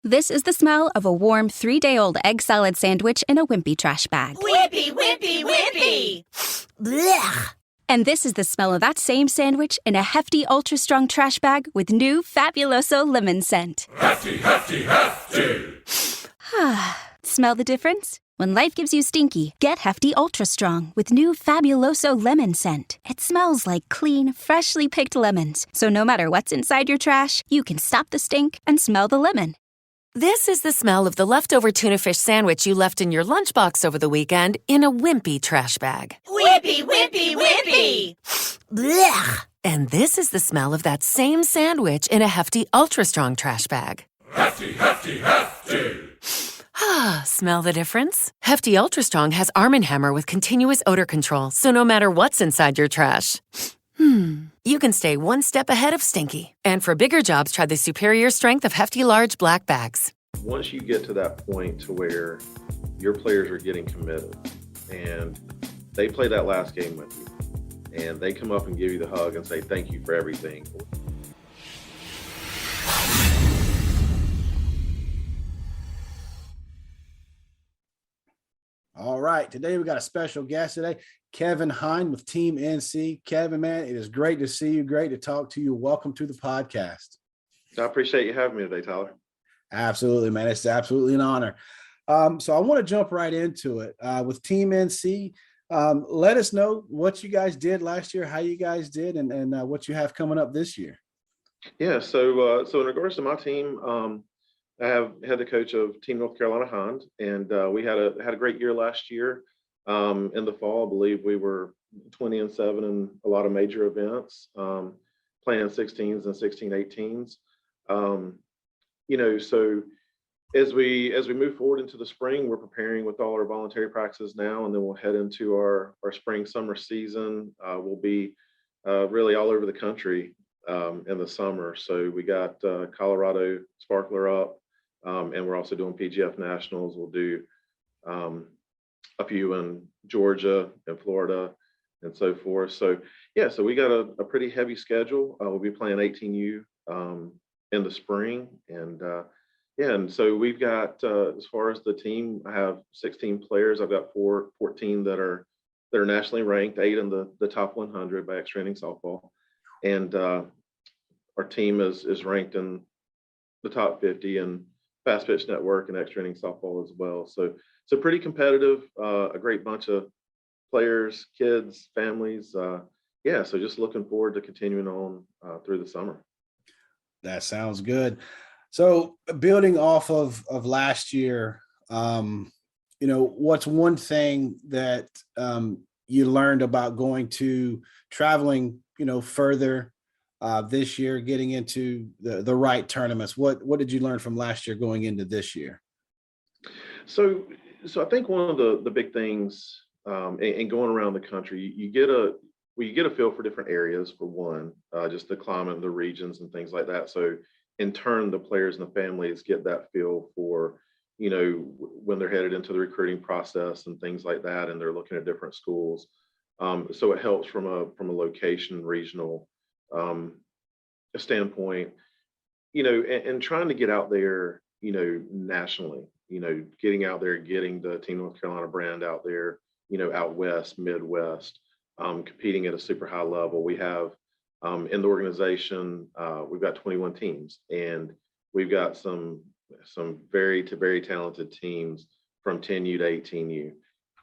This is the smell of a warm 3-day-old egg salad sandwich in a wimpy trash bag. Wimpy, wimpy, wimpy! Blech. And this is the smell of that same sandwich in a hefty, ultra-strong trash bag with new Fabuloso lemon scent. Hefty, hefty, hefty! Smell the difference? When life gives you stinky, get Hefty Ultra Strong with new Fabuloso lemon scent. It smells like clean, freshly picked lemons. So no matter what's inside your trash, you can stop the stink and smell the lemon. This is the smell of the leftover tuna fish sandwich you left in your lunchbox over the weekend in a wimpy trash bag. Wimpy, wimpy, wimpy! Blech. And this is the smell of that same sandwich in a Hefty Ultra Strong trash bag. Hefty, hefty, hefty! Smell the difference? Hefty Ultra Strong has Arm & Hammer with continuous odor control, so no matter what's inside your trash, you can stay one step ahead of stinky. And for bigger jobs, try the superior strength of Hefty Large Black Bags. Once you get to that point to where your players are getting committed and they play that last game with you and they come up and give you the hug and say, thank you for everything. All right. Today we got a special guest today, Kevin Hinde with Team NC. Kevin, man, it is great to see you. Great to talk to you. Welcome to the podcast. I appreciate you having me today, Tyler. Absolutely, man. It's absolutely an honor. So I want to jump right into it with Team NC. Let us know what you guys did last year, how you guys did, and what you have coming up this year. Yeah. So in regards to my team, I have head the coach of Team North Carolina Hinde, and we had a great year last year. In the fall, I believe we were 20-7 in a lot of major events, playing 16s and 16-18s. So as we move forward into the spring, we're preparing with all our voluntary practices now, and then we'll head into our spring summer season. We'll be really all over the country in the summer. So we got Colorado Sparkler up. And we're also doing PGF Nationals. We'll do a few in Georgia and Florida and so forth. So we got a pretty heavy schedule. We'll be playing 18U in the spring. And so we've got, as far as the team, I have 16 players. I've got 14 that are nationally ranked, 8 in the top 100 by extra inning softball. And our team is ranked in the top 50 and Fast Pitch Network and extra inning softball as well. So pretty competitive, a great bunch of players, kids, families. So just looking forward to continuing on through the summer. That sounds good. So building off of last year, what's one thing that you learned about traveling, further this year, getting into the right tournaments? What did you learn from last year going into this year? So I think one of the big things and going around the country, you get a feel for different areas, for one, just the climate, the regions and things like that. So in turn, the players and the families get that feel for, when they're headed into the recruiting process and things like that, and they're looking at different schools. So it helps from a location, regional standpoint, and trying to get out there, nationally, getting out there, getting the Team North Carolina brand out there, out west, Midwest, competing at a super high level. We have in the organization, we've got 21 teams, and we've got some very talented teams from 10U to 18U,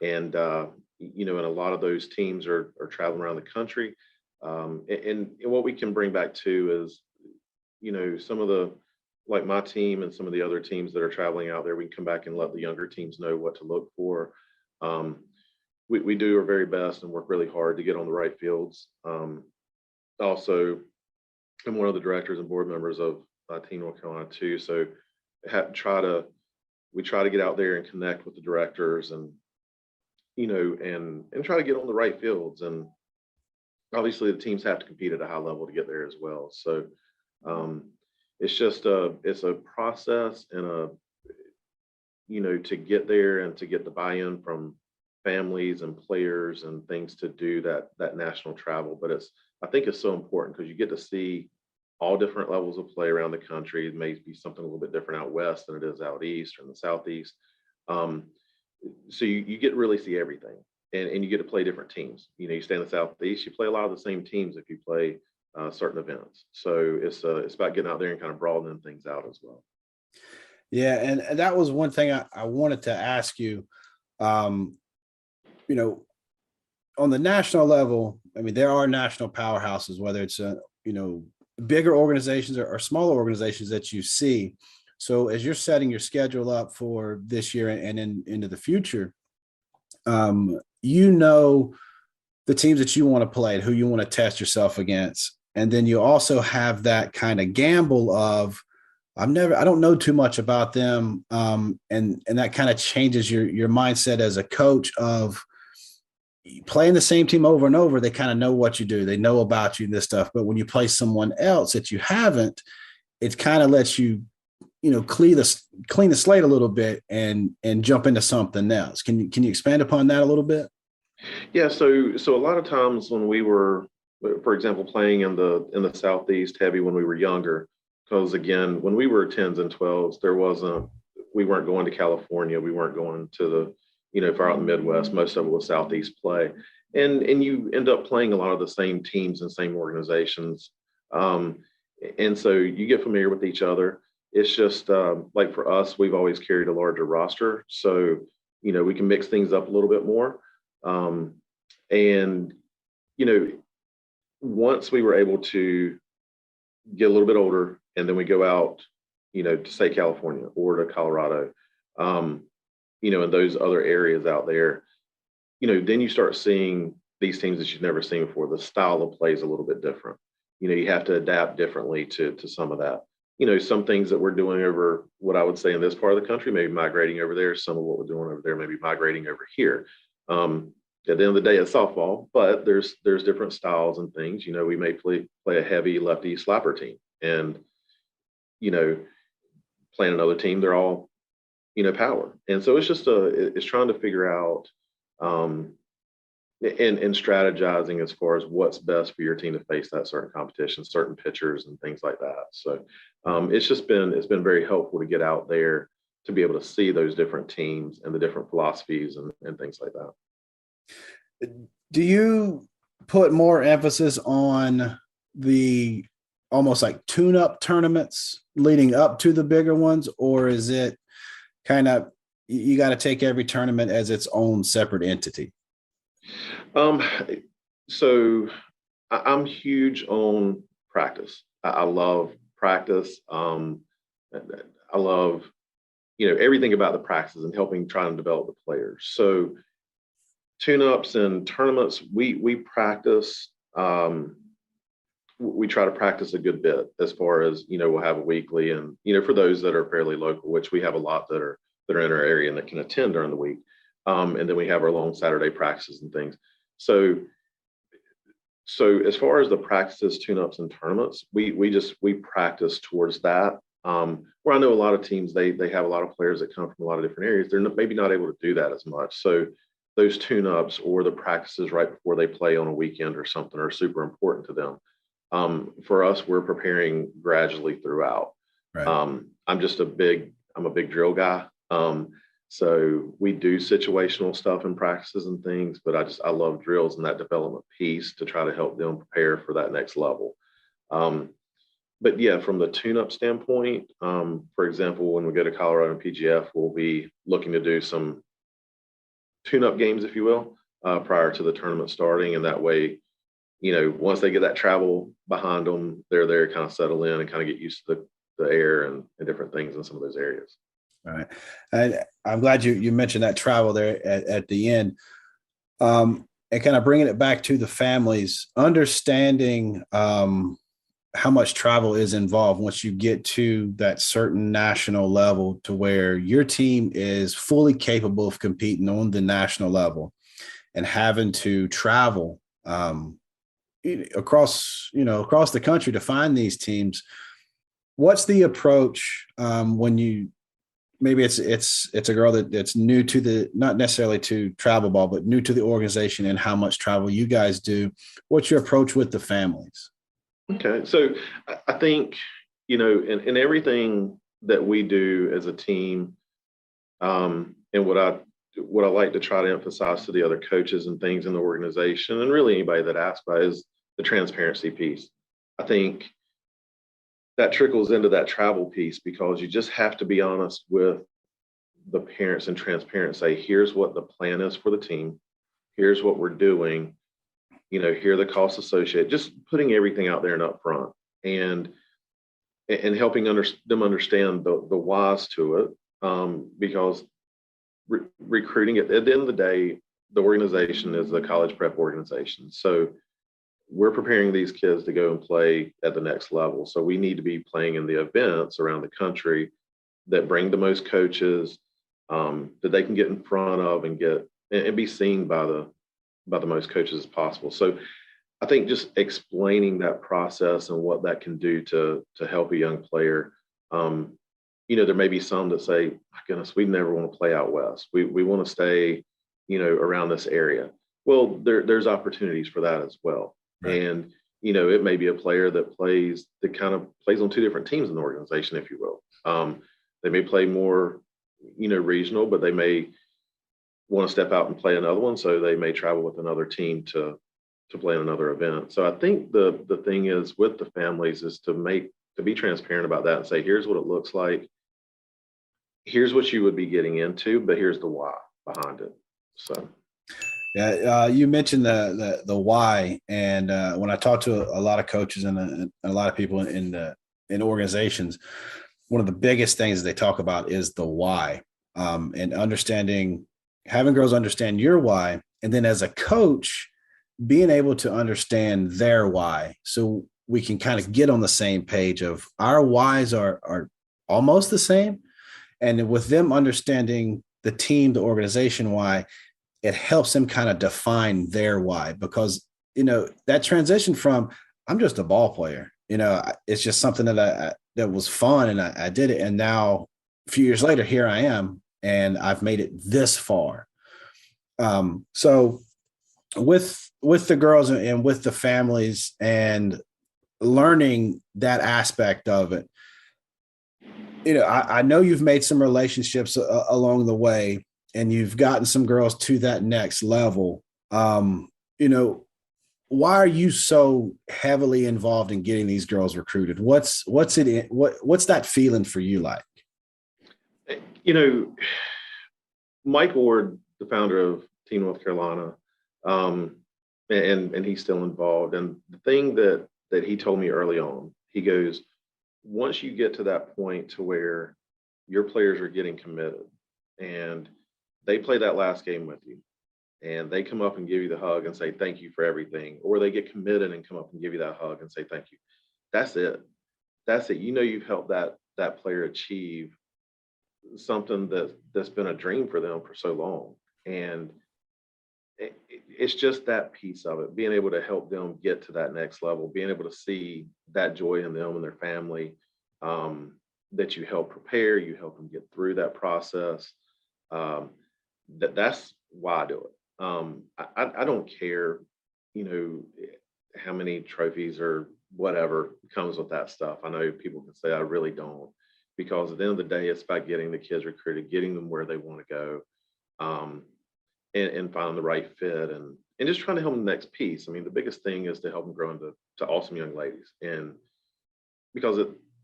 and and a lot of those teams are traveling around the country. And what we can bring back to is, some of like my team and some of the other teams that are traveling out there, we can come back and let the younger teams know what to look for. We do our very best and work really hard to get on the right fields. Also, I'm one of the directors and board members of Team North Carolina too. So we try to get out there and connect with the directors and, and try to get on the right fields. And obviously the teams have to compete at a high level to get there as well. So it's just it's a process and to get there and to get the buy-in from families and players and things to do that national travel. But I think it's so important because you get to see all different levels of play around the country. It may be something a little bit different out west than it is out east or in the southeast. Um, so you get to really see everything, and you get to play different teams. You stay in the southeast, you play a lot of the same teams if you play certain events. So it's about getting out there and kind of broadening things out as well. Yeah, and that was one thing I wanted to ask you. Um, on the national level, I mean, there are national powerhouses, whether it's bigger organizations or smaller organizations that you see. So as you're setting your schedule up for this year and into the future, the teams that you want to play and who you want to test yourself against. And then you also have that kind of gamble of, I don't know too much about them. And that kind of changes your mindset as a coach of playing the same team over and over. They kind of know what you do. They know about you and this stuff. But when you play someone else that you haven't, it kind of lets you, clean the slate a little bit and jump into something else. Can you expand upon that a little bit? Yeah. So a lot of times when we were, for example, playing in the Southeast heavy when we were younger, because again, when we were 10s and 12s, we weren't going to California. We weren't going to the, far out in the Midwest. Most of it was Southeast play. And you end up playing a lot of the same teams and same organizations. And so you get familiar with each other. It's just like for us, we've always carried a larger roster. So, we can mix things up a little bit more. And, once we were able to get a little bit older and then we go out, to say California or to Colorado, in those other areas out there, then you start seeing these teams that you've never seen before. The style of play is a little bit different. You have to adapt differently to some of that. Some things that we're doing over what I would say in this part of the country, maybe migrating over there. Some of what we're doing over there, maybe migrating over here. At the end of the day, it's softball, but there's different styles and things. We may play a heavy lefty slapper team, and playing another team, they're all power. And so it's trying to figure out and strategizing as far as what's best for your team to face that certain competition, certain pitchers and things like that. So it's been very helpful to get out there to be able to see those different teams and the different philosophies and things like that. Do you put more emphasis on the almost like tune-up tournaments leading up to the bigger ones, or is it kind of you got to take every tournament as its own separate entity? So I'm huge on practice. I love practice. I love, everything about the practices and helping try and develop the players. So tune-ups and tournaments, we practice. We try to practice a good bit as far as, we'll have a weekly and, for those that are fairly local, which we have a lot that are in our area and that can attend during the week. And then we have our long Saturday practices and things. So as far as the practices, tune-ups and tournaments, we practice towards that. Where I know a lot of teams, they have a lot of players that come from a lot of different areas. They're maybe not able to do that as much. So those tune-ups or the practices right before they play on a weekend or something are super important to them. For us, we're preparing gradually throughout. Right. I'm a big drill guy. So we do situational stuff in practices and things, but I love drills and that development piece to try to help them prepare for that next level. But yeah, from the tune-up standpoint, for example, when we go to Colorado and PGF, we'll be looking to do some tune-up games, if you will, prior to the tournament starting. And that way, once they get that travel behind them, they're there, kind of settle in and kind of get used to the air and different things in some of those areas. All right. And I'm glad you mentioned that travel there at the end. And kind of bringing it back to the families, understanding how much travel is involved once you get to that certain national level to where your team is fully capable of competing on the national level and having to travel across the country to find these teams. What's the approach when you maybe it's a girl that's new to not necessarily to travel ball, but new to the organization and how much travel you guys do? What's your approach with the families? Okay. So I think, in everything that we do as a team, and what I like to try to emphasize to the other coaches and things in the organization, and really anybody that asks about, is the transparency piece. I think that trickles into that travel piece, because you just have to be honest with the parents and transparent. Say, here's what the plan is for the team. Here's what we're doing. Here are the costs associated. Just putting everything out there and upfront, and helping them understand the whys to it, because recruiting, at the end of the day, the organization is a college prep organization. So we're preparing these kids to go and play at the next level. So we need to be playing in the events around the country that bring the most coaches, that they can get in front of and be seen by the most coaches as possible. So I think just explaining that process and what that can do to help a young player. There may be some that say, my goodness, we never want to play out west. We want to stay, around this area. Well, there's opportunities for that as well. Right. And, it may be a player that kind of plays on two different teams in the organization, if you will. They may play more, regional, but they may want to step out and play another one. So they may travel with another team to play in another event. So I think the thing is with the families is to be transparent about that and say, here's what it looks like. Here's what you would be getting into, but here's the why behind it. So. Yeah, you mentioned the why, and when I talk to a lot of coaches and a lot of people in organizations, one of the biggest things they talk about is the why, and having girls understand your why, and then as a coach, being able to understand their why, so we can kind of get on the same page of our whys are almost the same, and with them understanding the team, the organization why, it helps them kind of define their why, because, that transition from I'm just a ball player, it's just something that was fun and I did it. And now a few years later, here I am, and I've made it this far. So with the girls and with the families and learning that aspect of it, I know you've made some relationships along the way, and you've gotten some girls to that next level. Why are you so heavily involved in getting these girls recruited? What's that feeling for you like? Mike Ward, the founder of Team North Carolina, and he's still involved. And the thing that he told me early on, he goes, once you get to that point to where your players are getting committed and they play that last game with you, and they come up and give you the hug and say thank you for everything, or they get committed and come up and give you that hug and say thank you. That's it. You've helped that player achieve something that's been a dream for them for so long. And it's just that piece of it, being able to help them get to that next level, being able to see that joy in them and their family, that you help prepare, you help them get through that process. That's why I do it. I don't care, how many trophies or whatever comes with that stuff. I know people can say I really don't, because at the end of the day, it's about getting the kids recruited, getting them where they want to go, and finding the right fit, and just trying to help them the next piece. I mean, the biggest thing is to help them grow into awesome young ladies, and because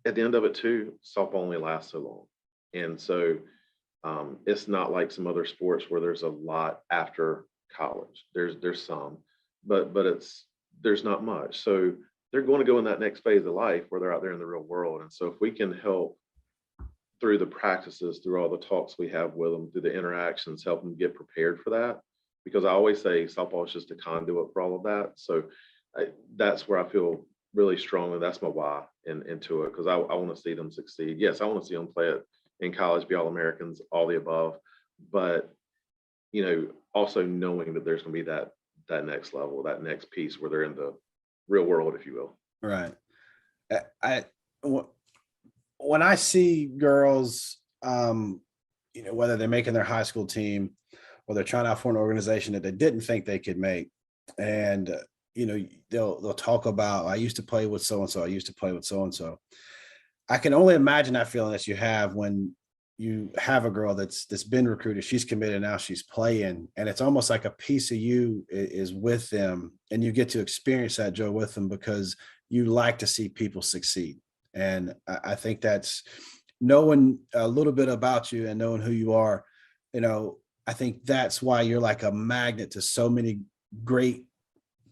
at the end of it too, softball only lasts so long, and so. It's not like some other sports where there's a lot after college. There's some, but there's not much. So they're going to go in that next phase of life where they're out there in the real world. And so if we can help through the practices, through all the talks we have with them, through the interactions, help them get prepared for that. Because I always say softball is just a conduit for all of that. So that's where I feel really strongly. That's my why into it, because I want to see them succeed. Yes, I want to see them play it in college, be All-Americans, all the above, but also knowing that there's going to be that next level, that next piece where they're in the real world, if you will. Right. When I see girls, whether they're making their high school team or they're trying out for an organization that they didn't think they could make, and they'll talk about, I used to play with so and so, I used to play with so and so. I can only imagine that feeling that you have when you have a girl that's been recruited, she's committed, now she's playing, and it's almost like a piece of you is with them, and you get to experience that joy with them because you like to see people succeed. And I think that's knowing a little bit about you and knowing who you are. I think that's why you're like a magnet to so many great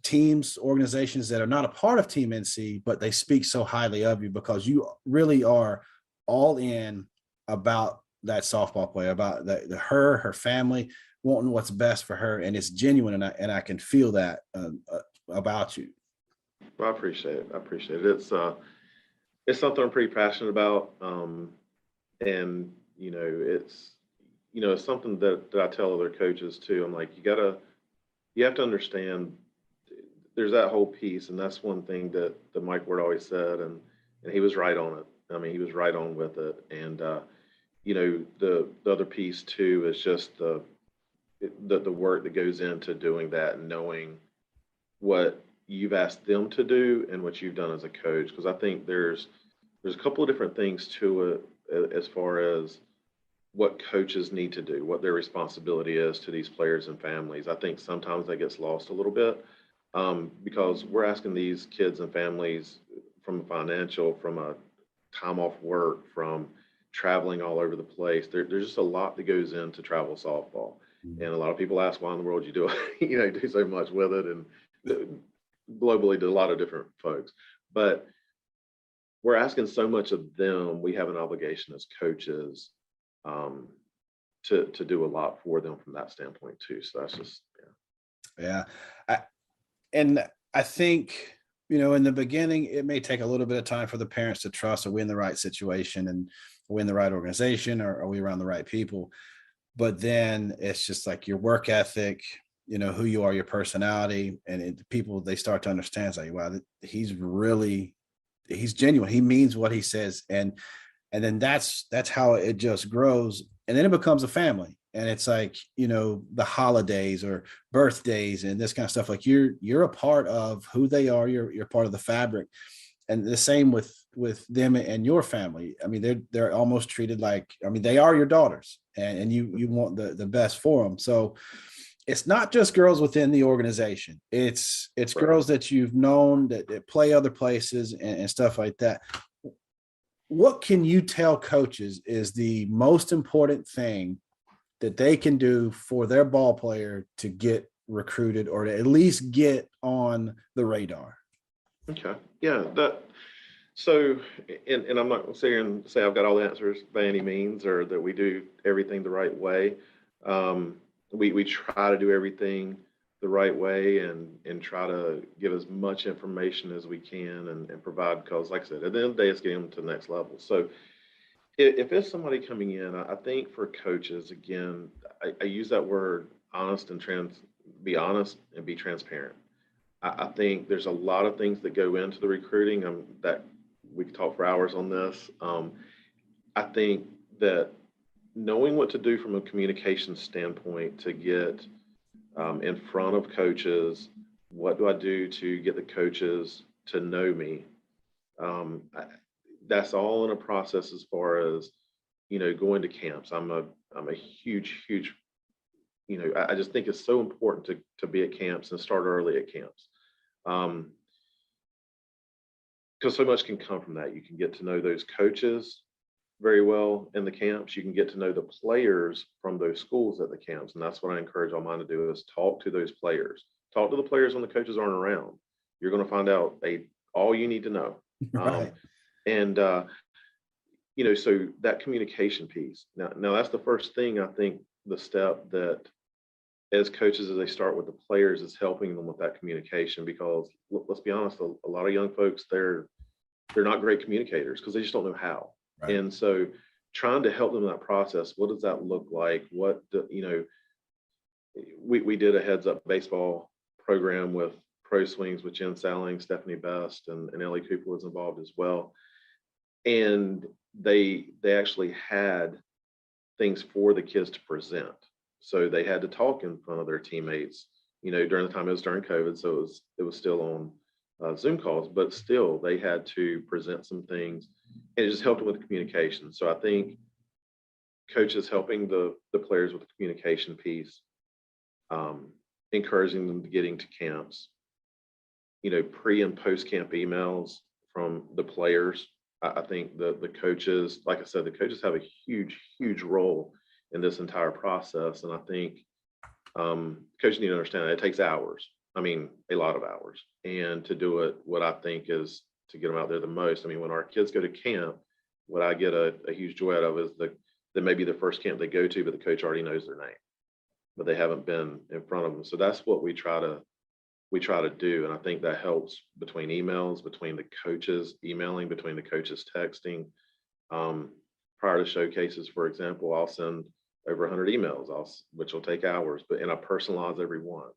teams, organizations that are not a part of Team NC, but they speak so highly of you because you really are all in about that softball player, about her family, wanting what's best for her, and it's genuine, and I can feel that about you. Well, I appreciate it. It's something I'm pretty passionate about, and it's something that I tell other coaches too. I'm like, you have to understand. There's that whole piece, and that's one thing that Mike Ward always said, and he was right on it. I mean, he was right on with it, and the other piece too is just the work that goes into doing that and knowing what you've asked them to do and what you've done as a coach. Because I think there's a couple of different things to it as far as what coaches need to do, what their responsibility is to these players and families. I think sometimes that gets lost a little bit because we're asking these kids and families from a financial, from a time off work, from traveling all over the place. There's just a lot that goes into travel softball. And a lot of people ask why in the world you do it, do so much with it, and globally to a lot of different folks. But we're asking so much of them. We have an obligation as coaches to do a lot for them from that standpoint too. So that's just yeah. I think in the beginning it may take a little bit of time for the parents to trust, are we in the right situation, and are we in the right organization, or are we around the right people? But then it's just like your work ethic, who you are, your personality, and people, they start to understand. It's like, wow, he's genuine. He means what he says. And then that's how it just grows. And then it becomes a family. And it's like, the holidays or birthdays and this kind of stuff, like you're a part of who they are. You're part of the fabric. And the same with them and your family. I mean, they're almost treated like, they are your daughters, and you want the best for them. So it's not just girls within the organization. It's right. Girls that you've known that play other places and stuff like that. What can you tell coaches is the most important thing that they can do for their ball player to get recruited, or to at least get on the radar? Okay. Yeah. So, and I'm not going to sit here and say I've got all the answers by any means, or that we do everything the right way. We try to do everything the right way and try to give as much information as we can and provide, because like I said, at the end of the day, it's getting them to the next level. So if it's somebody coming in, I think for coaches, again, I use that word honest and be honest and be transparent. I think there's a lot of things that go into the recruiting that we could talk for hours on this. I think that knowing what to do from a communication standpoint to get in front of coaches, what do I do to get the coaches to know me? That's all in a process as far as, going to camps. I'm a huge, I just think it's so important to be at camps and start early at camps. Because so much can come from that. You can get to know those coaches very well in the camps. You can get to know the players from those schools at the camps. And that's what I encourage all mine to do, is talk to those players. Talk to the players when the coaches aren't around. You're going to find out all you need to know. Right. So that communication piece. Now that's the first thing, I think, the step that as coaches, as they start with the players, is helping them with that communication, because let's be honest, a lot of young folks, they're not great communicators because they just don't know how. Right. And so trying to help them in that process, what does that look like? We did a heads up baseball program with Pro Swings with Jen Salling, Stephanie Best, and Ellie Cooper was involved as well. And they actually had things for the kids to present. So they had to talk in front of their teammates during the time it was during COVID, so it was still on Zoom calls, but still they had to present some things, and it just helped with the communication. So I think coaches helping the players with the communication piece, encouraging them to getting to camps, pre and post camp emails from the players. I think the coaches, like I said, the coaches have a huge role in this entire process. And I think coaches need to understand that it takes hours. I mean, a lot of hours. And to do it, what I think is to get them out there the most. I mean, when our kids go to camp, what I get a huge joy out of is that maybe the first camp they go to, but the coach already knows their name, but they haven't been in front of them. So that's what we try to do. And I think that helps between emails, between the coaches emailing, between the coaches texting. Prior to showcases, for example, I'll send over 100 emails, which will take hours, and I personalize every one.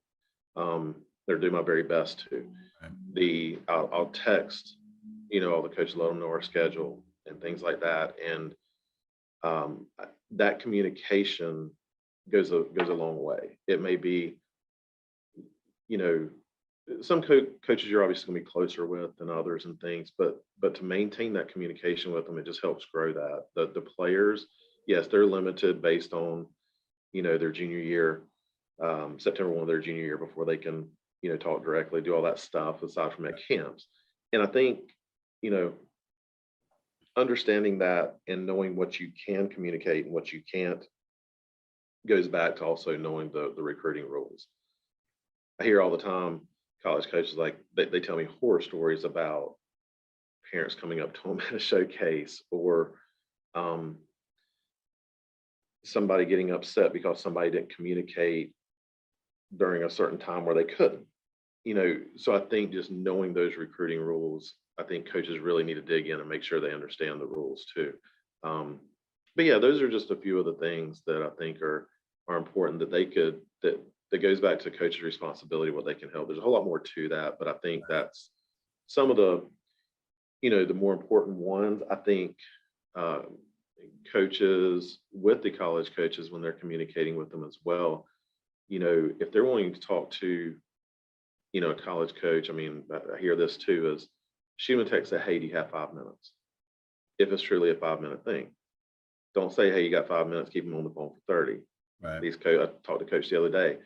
They're doing my very best to. I'll text, all the coaches, let them know our schedule and things like that. And that communication goes a long way. It may be, some coaches you're obviously going to be closer with than others and things, but to maintain that communication with them, it just helps grow that. The players, yes, they're limited based on, their junior year, September 1 of their junior year before they can, talk directly, do all that stuff aside from at camps. And I think, understanding that and knowing what you can communicate and what you can't goes back to also knowing the recruiting rules. I hear all the time college coaches, like they tell me horror stories about parents coming up to them at a showcase, or somebody getting upset because somebody didn't communicate during a certain time where they couldn't. So I think just knowing those recruiting rules, I think coaches really need to dig in and make sure they understand the rules too. But yeah, those are just a few of the things that I think are important that goes back to coaches' responsibility, what they can help. There's a whole lot more to that, but I think that's some of the, the more important ones. I think coaches with the college coaches, when they're communicating with them as well, if they're willing to talk to, a college coach, I mean, I hear this too, is shoot them a text, say, hey, do you have 5 minutes? If it's truly a 5-minute thing. Don't say, hey, you got 5 minutes, keep them on the phone for 30. Right. I talked to coach the other day.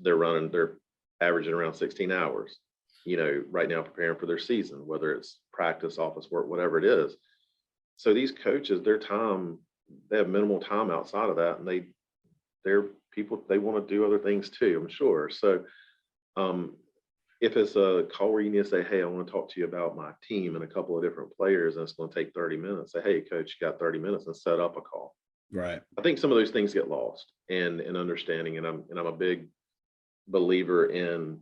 They're averaging around 16 hours, right now preparing for their season, whether it's practice, office work, whatever it is. So these coaches, their time, they have minimal time outside of that, and they're people, they want to do other things too, I'm sure. So if it's a call where you need to say, hey, I want to talk to you about my team and a couple of different players, and it's going to take 30 minutes, say, hey, coach, you got 30 minutes, and set up a call. Right. I think some of those things get lost in understanding, and I'm a big believer in,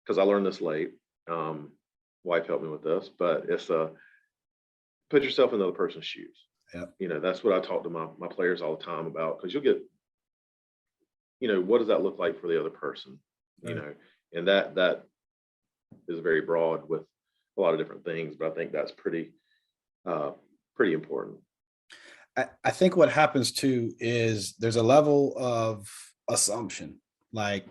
because I learned this late. Wife helped me with this, but it's put yourself in the other person's shoes. Yeah. That's what I talk to my players all the time about, because you'll get, what does that look like for the other person? Right. And that is very broad with a lot of different things, but I think that's pretty important. I think what happens too is there's a level of assumption, like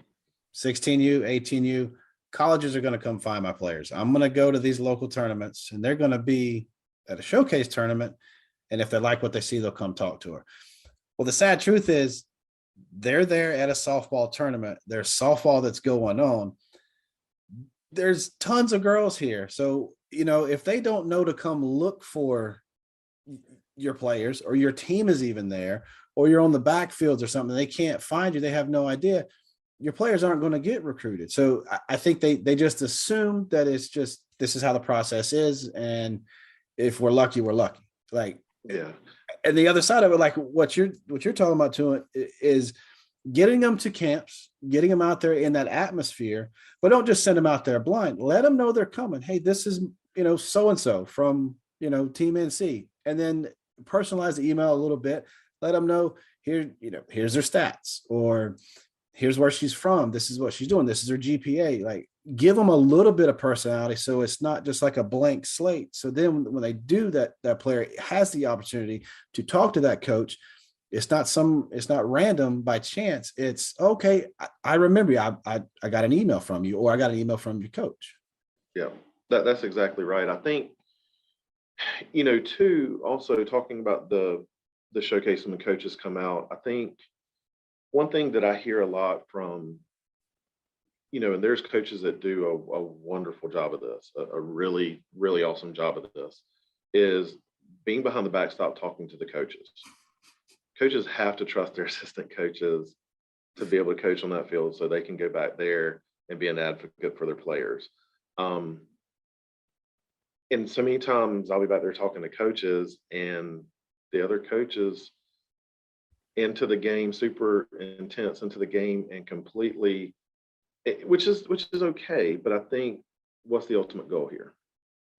16U, 18U, colleges are going to come find my players. I'm going to go to these local tournaments, and they're going to be at a showcase tournament. And if they like what they see, they'll come talk to her. Well, the sad truth is they're there at a softball tournament. There's softball that's going on. There's tons of girls here. So, if they don't know to come look for your players, or your team is even there, or you're on the backfields or something, they can't find you, they have no idea, your players aren't going to get recruited. So I think they just assume that it's just, this is how the process is, and if we're lucky, we're lucky. Like, yeah. And the other side of it, like what you're talking about to it, is getting them to camps, getting them out there in that atmosphere, but don't just send them out there blind. Let them know they're coming. Hey, this is, so-and-so from, Team NC, and then personalize the email a little bit. Let them know here's their stats, or here's where she's from. This is what she's doing. This is her GPA. Like, give them a little bit of personality, so it's not just like a blank slate. So then when they do that, that player has the opportunity to talk to that coach. It's not random by chance. It's okay. I remember you. I got an email from you, or I got an email from your coach. Yeah, that's exactly right. I think, too, also talking about the showcase when the coaches come out, I think one thing that I hear a lot from, and there's coaches that do a wonderful job of this, a really, really awesome job of this, is being behind the backstop talking to the coaches. Coaches have to trust their assistant coaches to be able to coach on that field so they can go back there and be an advocate for their players. And so many times I'll be back there talking to coaches, and the other coaches into the game, super intense into the game, and completely, which is okay. But I think, what's the ultimate goal here?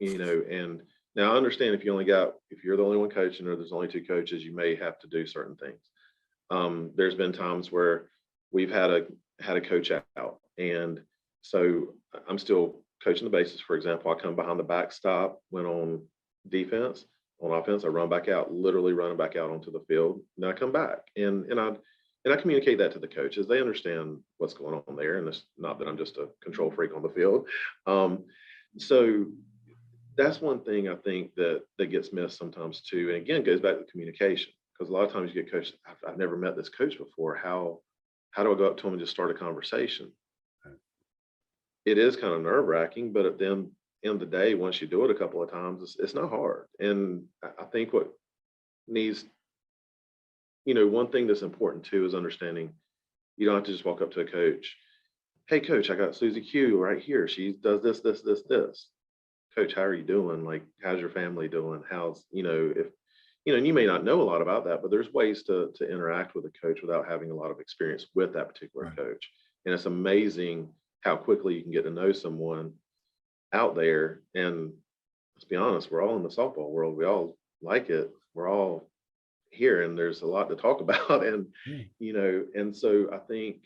And now I understand if you're the only one coaching, or there's only two coaches, you may have to do certain things. There's been times where we've had a coach out, and so I'm still coaching the bases. For example, I come behind the backstop when on defense. On offense, I run back out, literally running back out onto the field. And I come back, and I communicate that to the coaches. They understand what's going on there, and it's not that I'm just a control freak on the field. So that's one thing I think that gets missed sometimes too. And again, it goes back to communication, because a lot of times you get coached. I've never met this coach before. How do I go up to him and just start a conversation? It is kind of nerve wracking, but at the end of the day, once you do it a couple of times, it's not hard. And I think what needs, one thing that's important too is understanding you don't have to just walk up to a coach. Hey, coach, I got Susie Q right here. She does this. Coach, how are you doing? Like, how's your family doing? How's, if, and you may not know a lot about that, but there's ways to interact with a coach without having a lot of experience with that particular coach. And it's amazing how quickly you can get to know someone out there. And let's be honest, we're all in the softball world. We all like it. We're all here, and there's a lot to talk about. And, and so I think.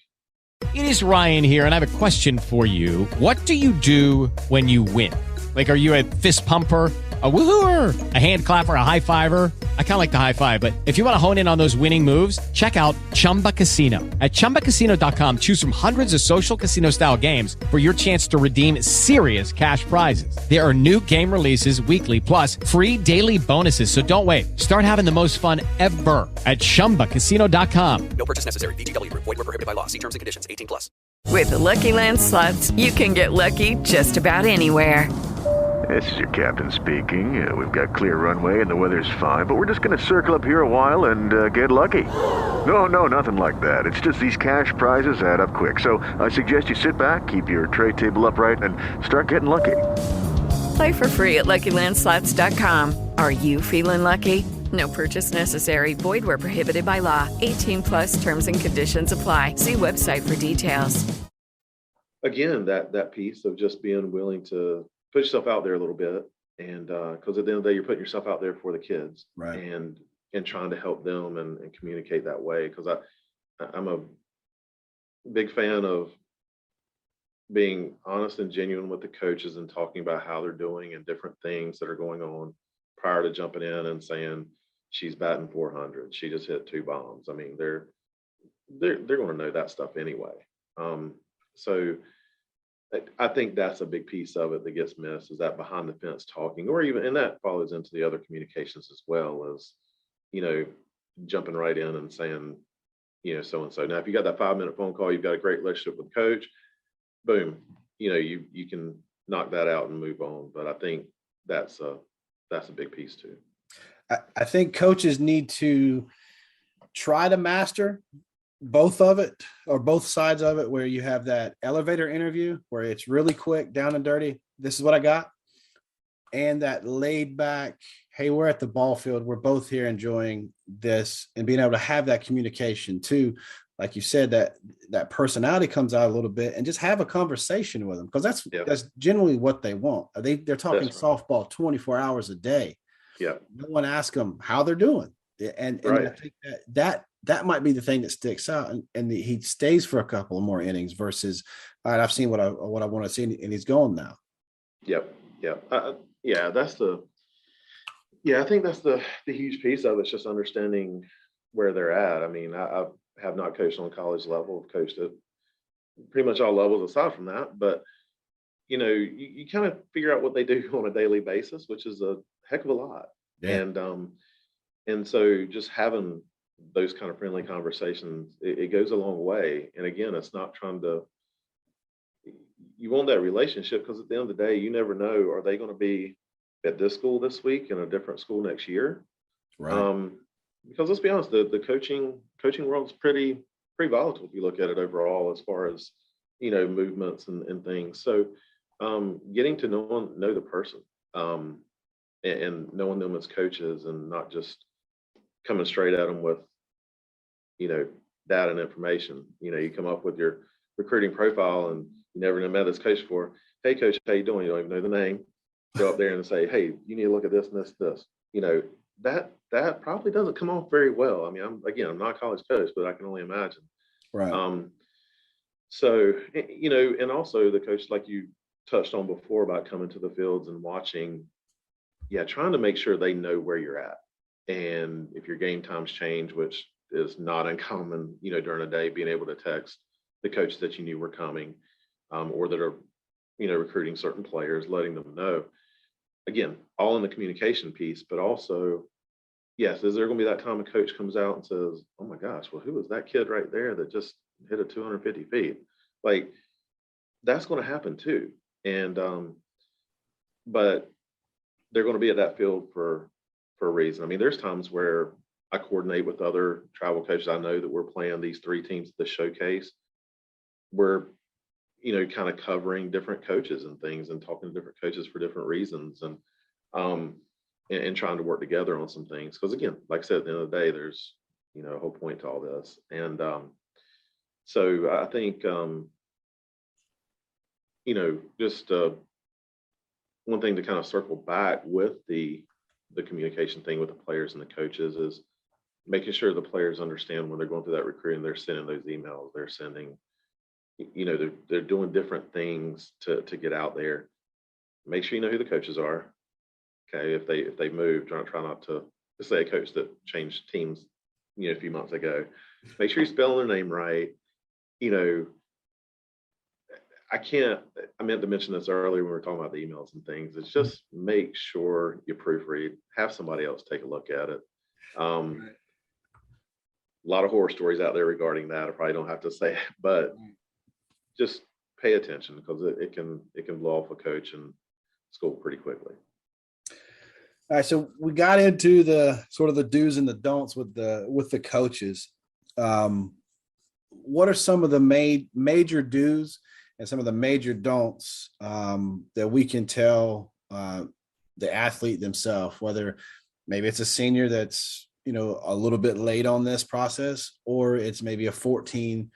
It is Ryan here, and I have a question for you. What do you do when you win? Like, are you a fist pumper, a woohooer, a hand clapper, a high fiver? I kind of like the high five, but if you want to hone in on those winning moves, check out Chumba Casino. At ChumbaCasino.com, choose from hundreds of social casino style games for your chance to redeem serious cash prizes. There are new game releases weekly, plus free daily bonuses. So don't wait. Start having the most fun ever at ChumbaCasino.com. No purchase necessary. VGW Group. Void where prohibited by law. See terms and conditions. 18+. With the Lucky Land Slots, you can get lucky just about anywhere. This is your captain speaking. We've got clear runway and the weather's fine, but we're just going to circle up here a while and get lucky. No, nothing like that. It's just these cash prizes add up quick. So I suggest you sit back, keep your tray table upright, and start getting lucky. Play for free at LuckyLandSlots.com. Are you feeling lucky? No purchase necessary. Void where prohibited by law. 18+ terms and conditions apply. See website for details. Again, that piece of just being willing to put yourself out there a little bit, and because at the end of the day, you're putting yourself out there for the kids, right? And trying to help them and communicate that way. Because I'm a big fan of being honest and genuine with the coaches and talking about how they're doing and different things that are going on prior to jumping in and saying she's batting 400, she just hit 2 bombs. I mean, they're going to know that stuff anyway. So I think that's a big piece of it that gets missed, is that behind the fence talking, or even, and that follows into the other communications as well, as, jumping right in and saying, so-and-so. Now, if you got that 5-minute phone call, you've got a great relationship with the coach, boom, you can knock that out and move on. But I think that's a big piece too. I think coaches need to try to master both of it, or both sides of it, where you have that elevator interview where it's really quick, down and dirty. This is what I got. And that laid back, hey, we're at the ball field, we're both here enjoying this, and being able to have that communication too. Like you said, that personality comes out a little bit, and just have a conversation with them, because that's generally what they want. They're talking softball 24 hours a day. Yeah. No one asks them how they're doing. And I think that might be the thing that sticks out, and he stays for a couple of more innings versus, all right, I've seen what I want to see, and he's gone now. Yep. I think that's the huge piece of it. It's just understanding where they're at. I mean, I have not coached on college level. I've coached at pretty much all levels aside from that. But, you kind of figure out what they do on a daily basis, which is a heck of a lot. Yeah. And so just having those kind of friendly conversations, it goes a long way. And again, it's not trying to, you want that relationship, because at the end of the day, you never know, are they going to be at this school this week and a different school next year? Right. Because let's be honest, the coaching world's pretty volatile if you look at it overall, as far as movements and things. So getting to know the person, and knowing them as coaches, and not just coming straight at them with data and information. You come up with your recruiting profile and you never met this coach before. Hey coach, how you doing? You don't even know the name. Go up there and say, hey, you need to look at this and this. That probably doesn't come off very well. I mean, I'm not a college coach, but I can only imagine. Right. So, and also the coach, like you touched on before, about coming to the fields and watching, trying to make sure they know where you're at. And if your game times change, which is not uncommon, during a day, being able to text the coach that you knew were coming, or that are, recruiting certain players, letting them know. Again, all in the communication piece, but also, yes, is there going to be that time a coach comes out and says, oh my gosh, well, who was that kid right there that just hit it 250 feet? Like, that's going to happen too. And, but they're going to be at that field for a reason. I mean, there's times where I coordinate with other travel coaches. I know that we're playing these 3 teams at the showcase. We're, kind of covering different coaches and things, and talking to different coaches for different reasons, and trying to work together on some things. Because again, like I said, at the end of the day, there's, a whole point to all this. And so I think, just one thing to kind of circle back with the communication thing with the players and the coaches is making sure the players understand when they're going through that recruiting, they're sending those emails, they're sending, they're doing different things to get out there. Make sure you know who the coaches are. Okay, if they move, try not to say a coach that changed teams, a few months ago. Make sure you're spelling their name right. I meant to mention this earlier when we were talking about the emails and things. It's just make sure you proofread, have somebody else take a look at it. A lot of horror stories out there regarding that. I probably don't have to say it, but just pay attention, because it can blow off a coach and school pretty quickly. All right, so we got into the sort of the do's and the don'ts with the coaches. What are some of the major do's and some of the major don'ts that we can tell the athlete themselves, whether maybe it's a senior that's a little bit late on this process, or it's maybe a 14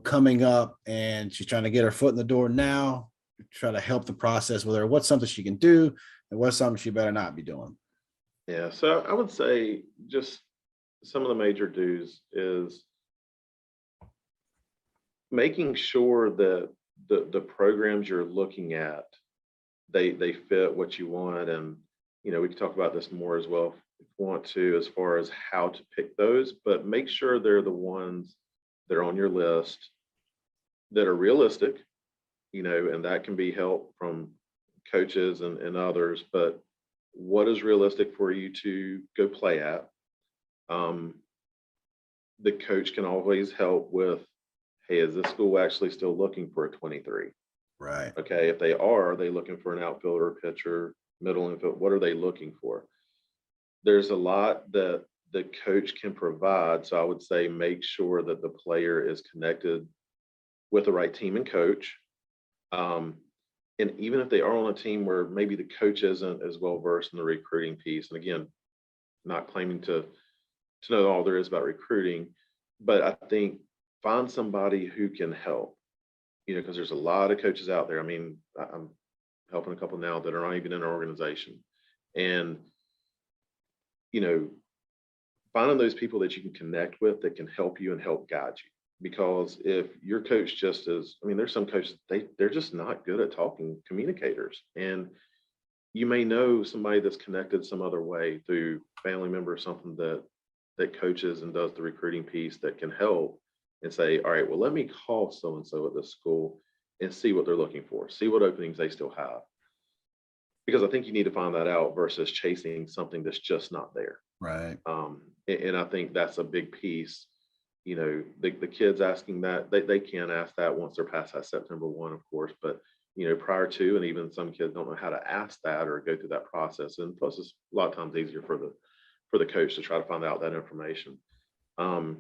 coming up and she's trying to get her foot in the door now, try to help the process with her. What's something she can do, and what's something she better not be doing? Yeah, so I would say just some of the major do's is making sure that the programs you're looking at, they fit what you want. And we can talk about this more as well if you want to, as far as how to pick those, but make sure they're the ones that are on your list that are realistic, and that can be help from coaches and others. But what is realistic for you to go play at? The coach can always help with, hey, is this school actually still looking for a 23? Right. Okay, if they are they looking for an outfielder, pitcher, middle infield? What are they looking for? There's a lot that the coach can provide. So I would say make sure that the player is connected with the right team and coach. And even if they are on a team where maybe the coach isn't as well versed in the recruiting piece, and again, not claiming to know all there is about recruiting, but I think find somebody who can help, because there's a lot of coaches out there. I mean, I'm helping a couple now that are not even in our organization. And, finding those people that you can connect with that can help you and help guide you. Because if your coach just is, there's some coaches, they're just not good at talking communicators. And you may know somebody that's connected some other way through family member or something that that coaches and does the recruiting piece that can help and say, all right, well, let me call so-and-so at this school and see what they're looking for, see what openings they still have. Because I think you need to find that out versus chasing something that's just not there. Right. And I think that's a big piece. You know, the kids asking that, they can ask that once they're past that September 1, of course, but you know, prior to, and even some kids don't know how to ask that or go through that process. And plus it's a lot of times easier for the coach to try to find out that information. I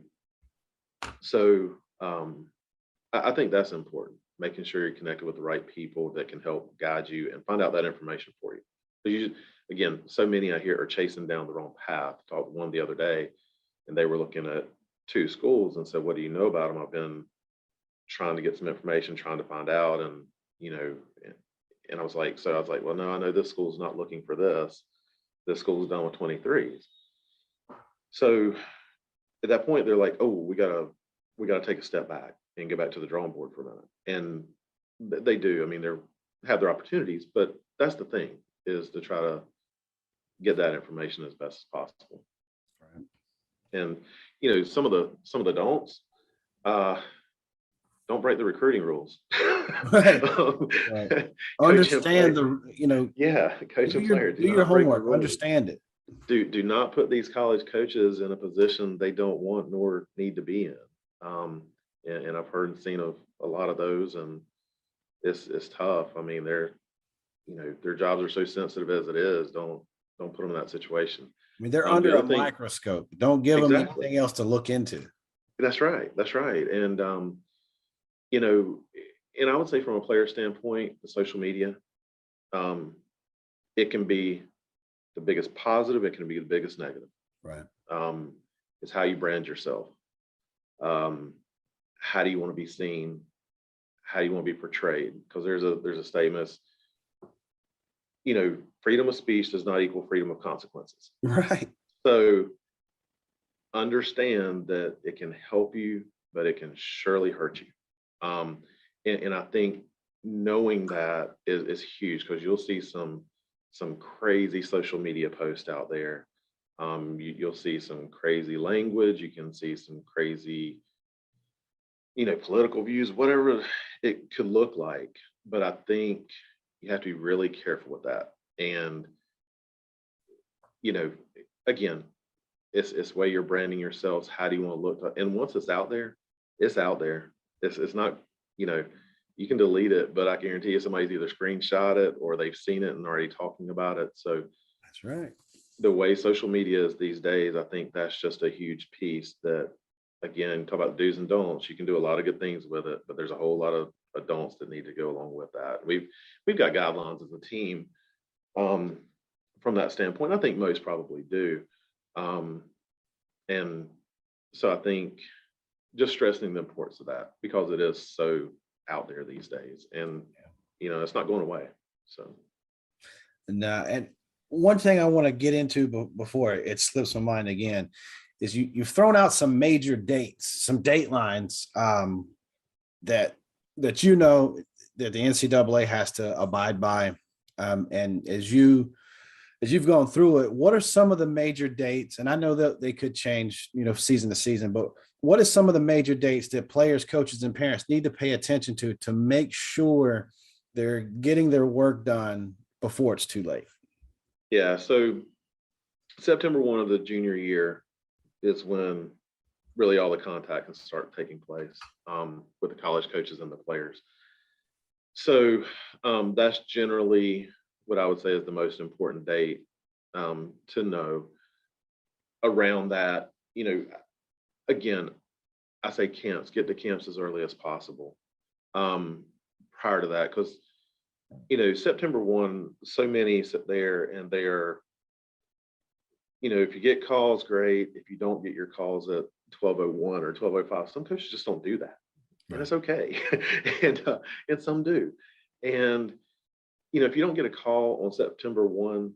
think that's important, making sure you're connected with the right people that can help guide you and find out that information for you. Because again, so many I hear are chasing down the wrong path. I talked to one the other day, and they were looking at 2 schools and said, what do you know about them? I've been trying to get some information, trying to find out. And, you know, and I was like, well, no, I know this school's not looking for this. This school's done with 23s. So at that point, they're like, oh, we gotta take a step back and go back to the drawing board for a minute. And they do. I mean, have their opportunities, but that's the thing, is to try to get that information as best as possible. Right. And you know, some of the don'ts, don't break the recruiting rules. Right. Right. Understand coach and player. Do your homework. Understand it. Do not put these college coaches in a position they don't want nor need to be in. And I've heard and seen a lot of those, and it's tough. I mean, their jobs are so sensitive as it is. Don't put them in that situation. I mean, they're under a microscope. Don't give them anything else to look into. That's right. And you know, and I would say from a player standpoint, the social media, it can be the biggest positive. It can be the biggest negative. Right. It's how you brand yourself. How do you want to be seen? How do you want to be portrayed? Because there's a statement, you know, freedom of speech does not equal freedom of consequences. Right. So understand that it can help you, but it can surely hurt you. And I think knowing that is huge, because you'll see some crazy social media posts out there. You'll see some crazy language. You can see some crazy, you know, political views, whatever it could look like. But I think you have to be really careful with that. And, you know, again, it's way you're branding yourselves. How do you want to look? And once it's out there, it's out there. It's not, you know, you can delete it, but I guarantee you somebody's either screenshot it or they've seen it and already talking about it. So that's right. The way social media is these days, I think that's just a huge piece that, again, talk about do's and don'ts. You can do a lot of good things with it, but there's a whole lot of don'ts that need to go along with that. We've got guidelines as a team from that standpoint. I think most probably do. And so I think just stressing the importance of that, because it is so out there these days, and you know, it's not going away. So and one thing I want to get into before it slips my mind again is you've thrown out some major dates, some date lines that you know that the NCAA has to abide by, and as you've gone through it, what are some of the major dates? And I know that they could change, you know, season to season, but what are some of the major dates that players, coaches, and parents need to pay attention to make sure they're getting their work done before it's too late? Yeah, so September 1 of the junior year is when really all the contact can start taking place with the college coaches and the players. So that's generally what I would say is the most important date to know. Around that, you know, again, I say camps, get to camps as early as possible prior to that, because, you know, September 1, so many sit there and they're, you know, if you get calls, great. If you don't get your calls at 12:01 or 12:05, some coaches just don't do that. And it's okay. and some do. And, you know, if you don't get a call on September 1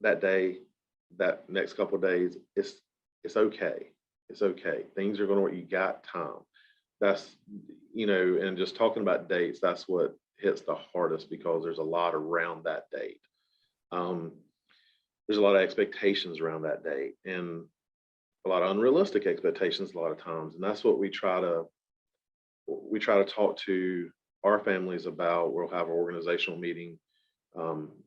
that day, that next couple of days, it's okay. It's okay. Things are going to work. You got time. That's, you know, and just talking about dates, that's what hits the hardest, because there's a lot around that date. There's a lot of expectations around that date. And a lot of unrealistic expectations a lot of times, and that's what we try to talk to our families about. We'll have an organizational meeting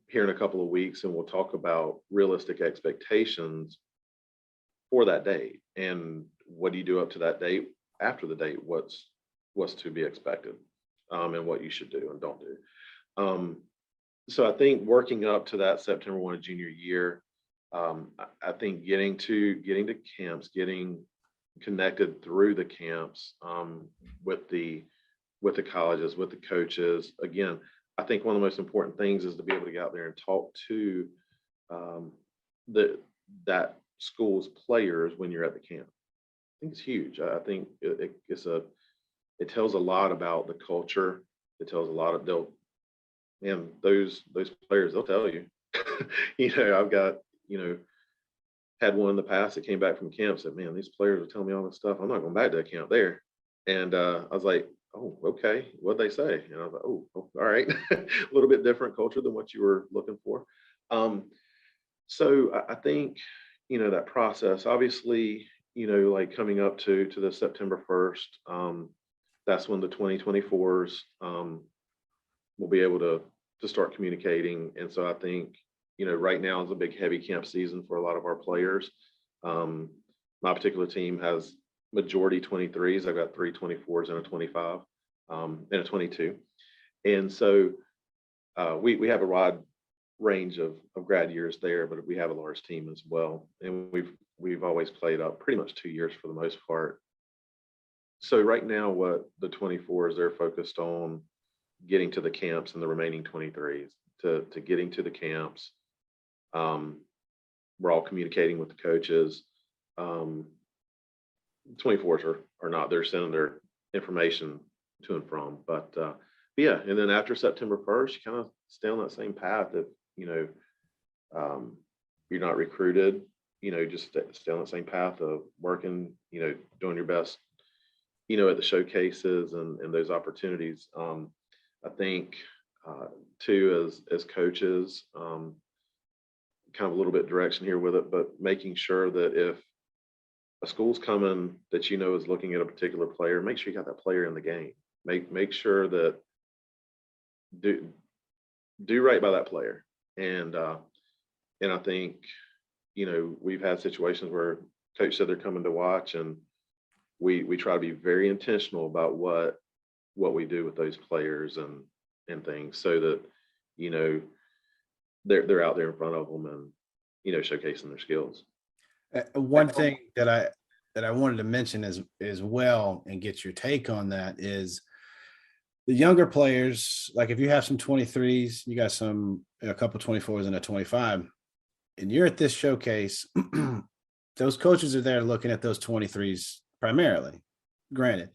here in a couple of weeks, and we'll talk about realistic expectations for that date, and what do you do up to that date, after the date, what's to be expected, and what you should do and don't do. So I think working up to that September 1 junior year, I think getting to camps, getting connected through the camps, with the colleges, with the coaches. Again, I think one of the most important things is to be able to get out there and talk to that school's players when you're at the camp. I think it's huge. I think it tells a lot about the culture. It tells a lot of those players, they'll tell you. I've got, had one in the past that came back from camp, said, man, these players are telling me all this stuff. I'm not going back to a camp there. And I was like, oh, okay. What'd they say? And I was like, oh, all right. A little bit different culture than what you were looking for. So I think, that process, obviously, like coming up to the September 1st, that's when the 2024s will be able to start communicating. And so I think, right now is a big heavy camp season for a lot of our players. My particular team has majority 23s. I've got 3 24s and a 25, and a 22. And so we have a wide range of grad years there, but we have a large team as well. And we've always played up pretty much 2 years for the most part. So right now, what the 24s, they're focused on getting to the camps, and the remaining 23s to getting to the camps. We're all communicating with the coaches. 24s are not, they're sending their information to and from, but yeah. And then after September 1st, you kind of stay on that same path. If, you're not recruited, just stay on that same path of working, doing your best, at the showcases and those opportunities. I think too, as coaches, kind of a little bit direction here with it, but making sure that if a school's coming that is looking at a particular player, make sure you got that player in the game. Make sure that do right by that player. And I think, we've had situations where coach said they're coming to watch, and we try to be very intentional about what we do with those players and things, so that, they're out there in front of them and, showcasing their skills. One thing that I wanted to mention as well, and get your take on that, is the younger players. Like if you have some 23s, you got a couple 24s and a 25, and you're at this showcase, those coaches are there looking at those 23s primarily, granted,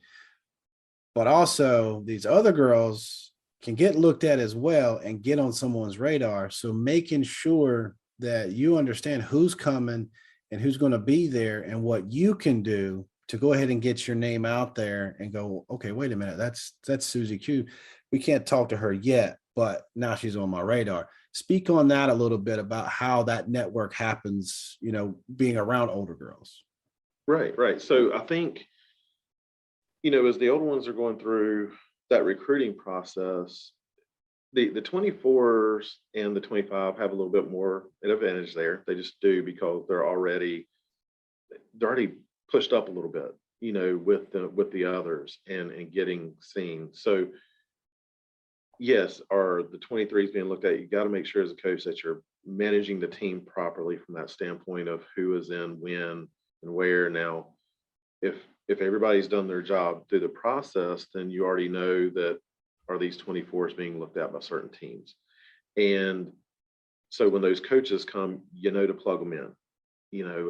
but also these other girls can get looked at as well and get on someone's radar. So making sure that you understand who's coming and who's going to be there, and what you can do to go ahead and get your name out there and go, okay, wait a minute, that's Susie Q. We can't talk to her yet, but now she's on my radar. Speak on that a little bit, about how that network happens, being around older girls. Right. So I think, as the older ones are going through that recruiting process, the 24s and the 25 have a little bit more an advantage there. They just do, because they're already pushed up a little bit, with the others and getting seen. So yes, are the 23s being looked at? You got to make sure as a coach that you're managing the team properly from that standpoint of who is in when and where. Now, if everybody's done their job through the process, then you already know that, are these 24s being looked at by certain teams? And so when those coaches come, to plug them in,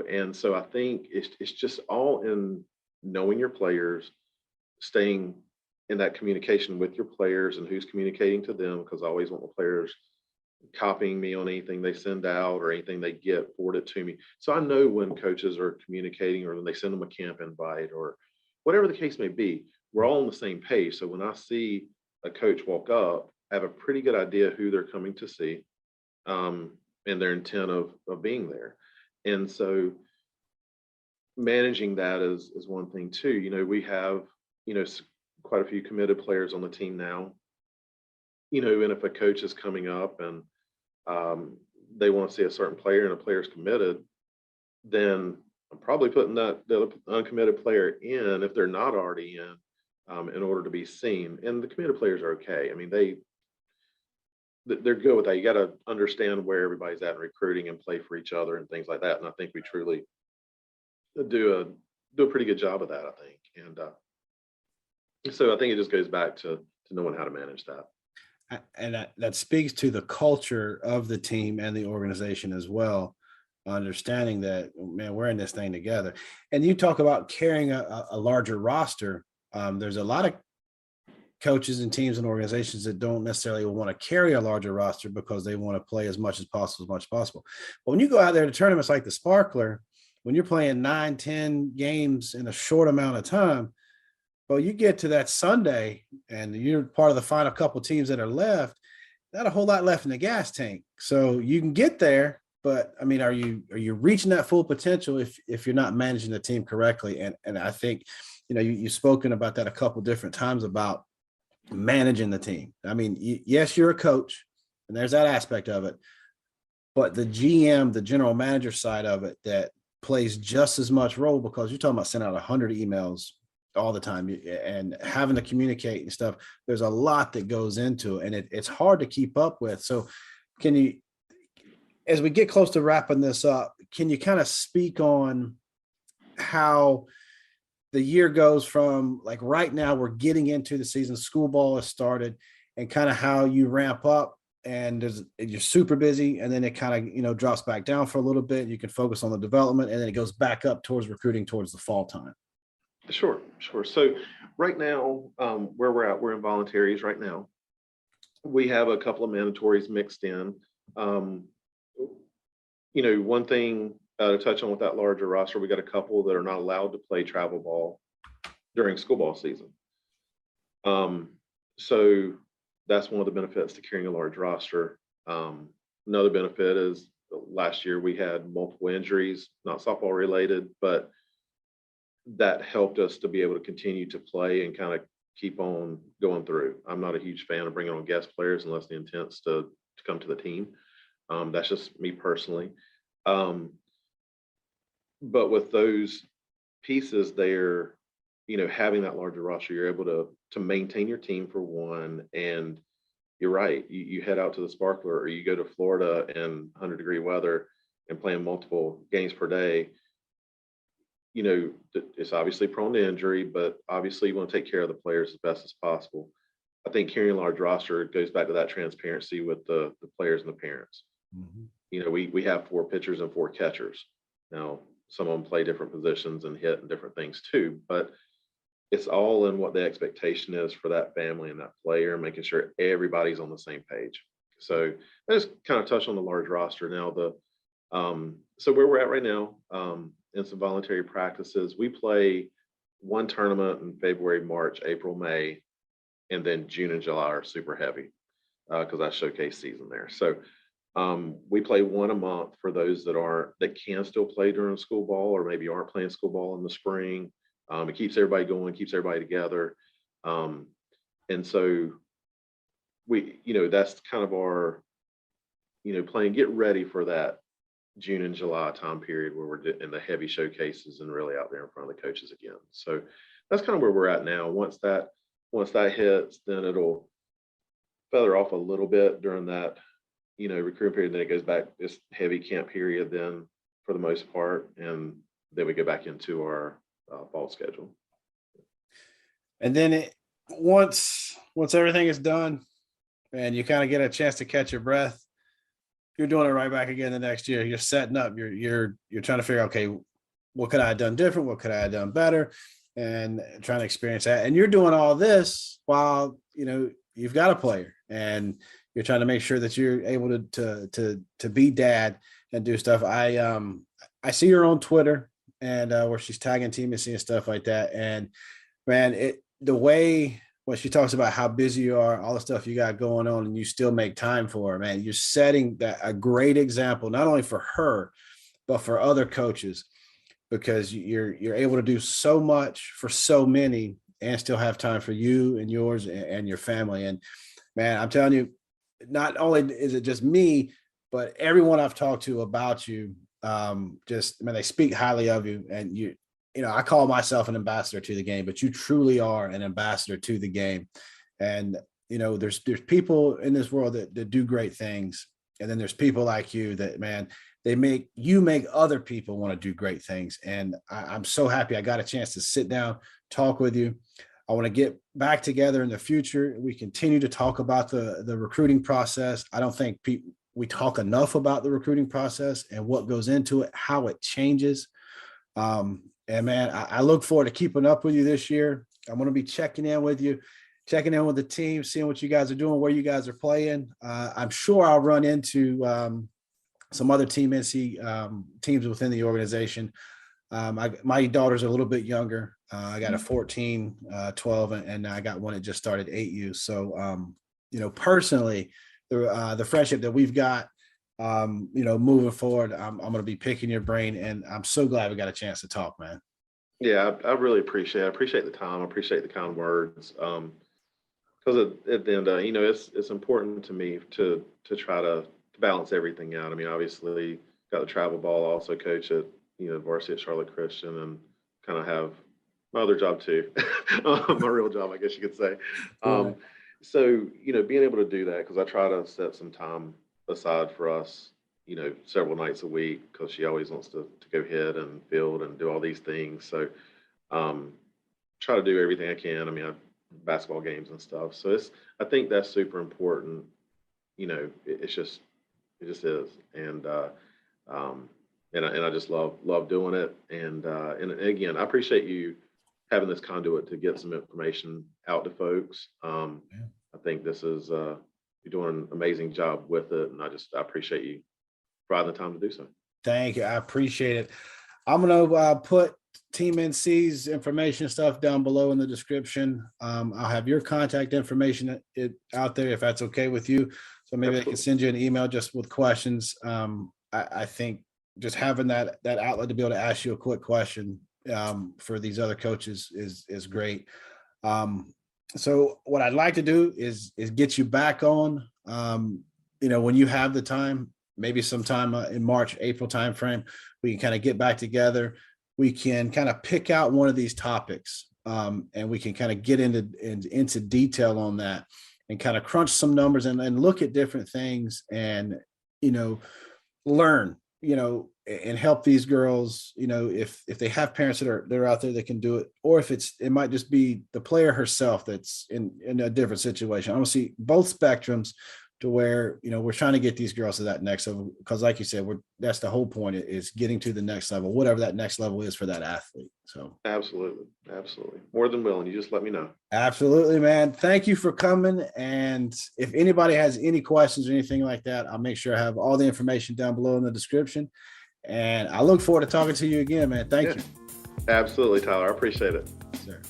and so I think it's just all in knowing your players, staying in that communication with your players and who's communicating to them, because I always want the players copying me on anything they send out or anything they get forwarded to me. So I know when coaches are communicating, or when they send them a camp invite, or whatever the case may be, we're all on the same page. So when I see a coach walk up, I have a pretty good idea who they're coming to see, and their intent of being there. And so managing that is one thing too. We have, quite a few committed players on the team now, and if a coach is coming up and they want to see a certain player and a player's committed, then I'm probably putting the uncommitted player in if they're not already in order to be seen. And the committed players are okay. I mean, they're good with that. You got to understand where everybody's at in recruiting and play for each other and things like that. And I think we truly do a pretty good job of that, I think. And so I think it just goes back to knowing how to manage that. And that speaks to the culture of the team and the organization as well, understanding that, man, we're in this thing together. And you talk about carrying a larger roster. There's a lot of coaches and teams and organizations that don't necessarily want to carry a larger roster because they want to play as much as possible. But when you go out there to tournaments like the Sparkler, when you're playing 9-10 games in a short amount of time, well, you get to that Sunday and you're part of the final couple teams that are left, not a whole lot left in the gas tank. So you can get there, but I mean, are you reaching that full potential if you're not managing the team correctly? And I think, you've spoken about that a couple different times about managing the team. I mean, yes, you're a coach and there's that aspect of it, but the GM, the general manager side of it, that plays just as much role, because you're talking about sending out 100 emails all the time and having to communicate and stuff. There's a lot that goes into it, and it's hard to keep up with. So can you, as we get close to wrapping this up, can you kind of speak on how the year goes from, like, right now we're getting into the season, school ball has started, and kind of how you ramp up and you're super busy, and then it kind of, drops back down for a little bit. You can focus on the development, and then it goes back up towards recruiting towards the fall time. Sure. So right now, where we're at, we're in voluntaries right now. We have a couple of mandatories mixed in. One thing to touch on with that larger roster, we got a couple that are not allowed to play travel ball during school ball season. So that's one of the benefits to carrying a large roster. Another benefit is last year we had multiple injuries, not softball related, but that helped us to be able to continue to play and kind of keep on going through. I'm not a huge fan of bringing on guest players unless the intent's to come to the team. That's just me personally. But with those pieces there, having that larger roster, you're able to maintain your team for one. And you're right, you head out to the Sparkler or you go to Florida in 100-degree weather and playing multiple games per day. It's obviously prone to injury, but obviously you want to take care of the players as best as possible. I think carrying a large roster goes back to that transparency with the players and the parents. Mm-hmm. We have 4 pitchers and 4 catchers. Now, some of them play different positions and hit and different things too, but it's all in what the expectation is for that family and that player, making sure everybody's on the same page. So I just kind of touch on the large roster now. So where we're at right now, in some voluntary practices, we play one tournament in February, March, April, May, and then June and July are super heavy because that's showcase season there. So we play one a month for those that can still play during school ball or maybe aren't playing school ball in the spring. It keeps everybody going, keeps everybody together. And so that's kind of our, playing, get ready for that June and July time period where we're in the heavy showcases and really out there in front of the coaches again. So that's kind of where we're at now. Once that hits, then it'll feather off a little bit during that, recruiting period. Then it goes back this heavy camp period then for the most part. And then we go back into our fall schedule. And then once everything is done and you kind of get a chance to catch your breath, you're doing it right back again the next year. You're setting up, you're trying to figure out, okay, what could I have done different? What could I have done better? And trying to experience that. And you're doing all this while, you've got a player and you're trying to make sure that you're able to be dad and do stuff. I see her on Twitter and where she's tagging teammates and stuff like that. And man, the way when she talks about how busy you are, all the stuff you got going on, and you still make time for her, man, you're setting a great example, not only for her, but for other coaches. because you're able to do so much for so many and still have time for you and yours and your family. And man, I'm telling you, not only is it just me, but everyone I've talked to about you, they speak highly of you. And I call myself an ambassador to the game, but you truly are an ambassador to the game. And, there's people in this world that do great things. And then there's people like you that, man, make other people want to do great things. And I'm so happy I got a chance to sit down, talk with you. I want to get back together in the future. We continue to talk about the recruiting process. I don't think we talk enough about the recruiting process and what goes into it, how it changes. And man, I look forward to keeping up with you this year. I'm going to be checking in with you, checking in with the team, seeing what you guys are doing, where you guys are playing. I'm sure I'll run into some other Team NC teams within the organization. My daughters are a little bit younger. I got a 14, 12, and I got one that just started 8U. So, personally, the friendship that we've got, moving forward, I'm going to be picking your brain, and I'm so glad we got a chance to talk, man. Yeah, I really appreciate it. I appreciate the time. I appreciate the kind words. Because at the end, it's important to me to try to balance everything out. I mean, obviously, got the travel ball, also coach at varsity at Charlotte Christian, and kind of have my other job too, my real job, I guess you could say. So being able to do that, because I try to set some time aside for us, several nights a week, because she always wants to go hit and field and do all these things. So try to do everything I can. I mean, I have basketball games and stuff. So I think that's super important. It just is. And I just love doing it. And again, I appreciate you having this conduit to get some information out to folks. I think this is, you're doing an amazing job with it. And I appreciate you providing the time to do so. Thank you. I appreciate it. I'm going to put Team NC's information stuff down below in the description. I'll have your contact information out there if that's okay with you. So maybe I can send you an email just with questions. I think just having that outlet to be able to ask you a quick question for these other coaches is great. So what I'd like to do is get you back on, when you have the time, maybe sometime in March, April timeframe, we can kind of get back together. We can kind of pick out one of these topics, and we can kind of get into detail on that and kind of crunch some numbers and look at different things and, learn, and help these girls, if they have parents that are out there that can do it, or if it might just be the player herself that's in a different situation. I want to see both spectrums to where, we're trying to get these girls to that next level. Because like you said, that's the whole point, is getting to the next level, whatever that next level is for that athlete. So Absolutely. More than willing. You just let me know. Absolutely, man. Thank you for coming. And if anybody has any questions or anything like that, I'll make sure I have all the information down below in the description. And I look forward to talking to you again, man. Thank you. Absolutely, Tyler. I appreciate it. Sir.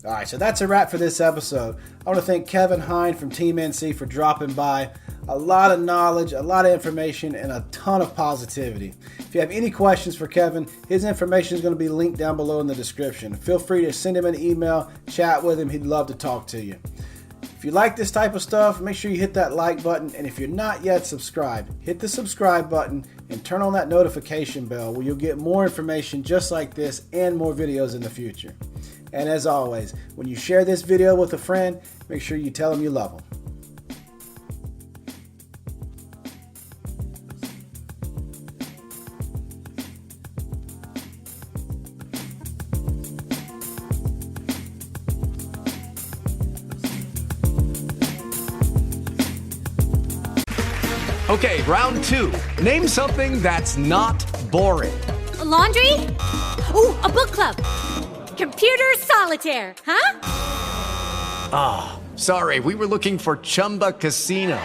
All right, so that's a wrap for this episode. I want to thank Kevin Hinde from Team NC for dropping by. A lot of knowledge, a lot of information, and a ton of positivity. If you have any questions for Kevin, his information is going to be linked down below in the description. Feel free to send him an email, chat with him. He'd love to talk to you. If you like this type of stuff, make sure you hit that like button. And if you're not yet subscribed, hit the subscribe button and turn on that notification bell where you'll get more information just like this and more videos in the future. And as always, when you share this video with a friend, make sure you tell them you love them. Okay, round two. Name something that's not boring. A laundry? Ooh, a book club. Computer solitaire, huh? Ah, sorry, we were looking for Chumba Casino.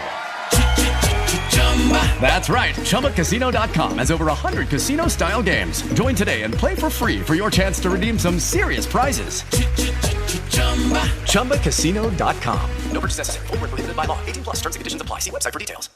That's right, ChumbaCasino.com has over 100 casino-style games. Join today and play for free for your chance to redeem some serious prizes. ChumbaCasino.com. No purchase necessary. Void where prohibited by law. 18+ terms and conditions apply. See website for details.